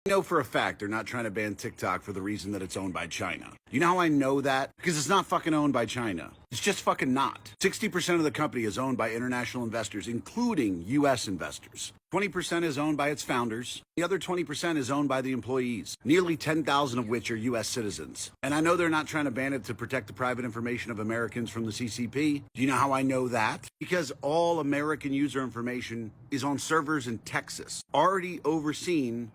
I know for a fact they're not trying to ban TikTok for the reason that it's owned by China. You know how I know that? Because it's not fucking owned by China. It's just fucking not. 60% of the company is owned by international investors, including US investors. 20% is owned by its founders. The other 20% is owned by the employees, nearly 10,000 of which are US citizens. And I know they're not trying to ban it to protect the private information of Americans from the CCP. Do you know how I know that? Because all American user information is on servers in Texas, already overseen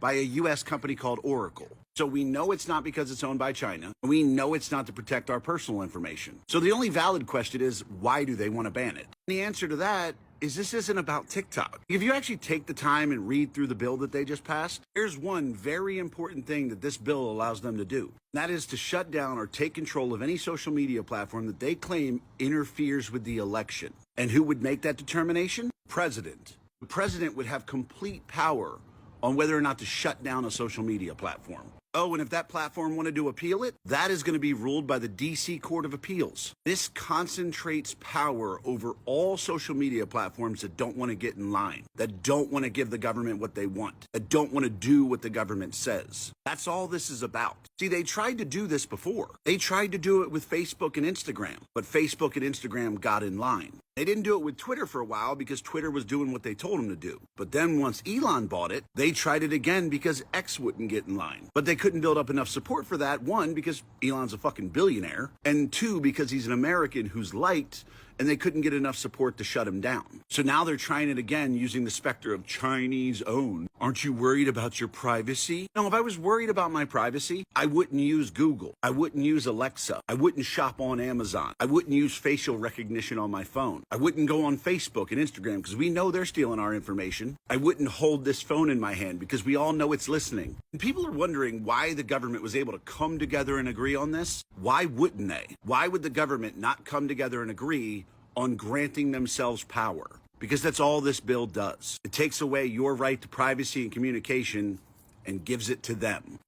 by a US company called Oracle. So we know it's not because it's owned by China. We know it's not to protect our personal information. So the only valid question is, why do they want to ban it? And the answer to that is this isn't about TikTok. If you actually take the time and read through the bill that they just passed, there's one very important thing that this bill allows them to do. That is to shut down or take control of any social media platform that they claim interferes with the election. And who would make that determination? President. The president would have complete power on whether or not to shut down a social media platform. Oh, and if that platform wanted to appeal it, that is going to be ruled by the DC Court of Appeals. This concentrates power over all social media platforms that don't want to get in line, that don't want to give the government what they want, that don't want to do what the government says. That's all this is about. See, they tried to do this before. They tried to do it with Facebook and Instagram, but Facebook and Instagram got in line. They didn't do it with Twitter for a while because Twitter was doing what they told them to do. But then once Elon bought it, they tried it again because X wouldn't get in line. But they couldn't build up enough support for that. One, because Elon's a fucking billionaire. And two, because he's an American who's liked, and they couldn't get enough support to shut him down. So now they're trying it again using the specter of Chinese owned. Aren't you worried about your privacy? No, if I was worried about my privacy, I wouldn't use Google. I wouldn't use Alexa. I wouldn't shop on Amazon. I wouldn't use facial recognition on my phone. I wouldn't go on Facebook and Instagram because we know they're stealing our information. I wouldn't hold this phone in my hand because we all know it's listening. And people are wondering why the government was able to come together and agree on this. Why wouldn't they? Why would the government not come together and agree on granting themselves power? Because that's all this bill does. It takes away your right to privacy and communication and gives it to them.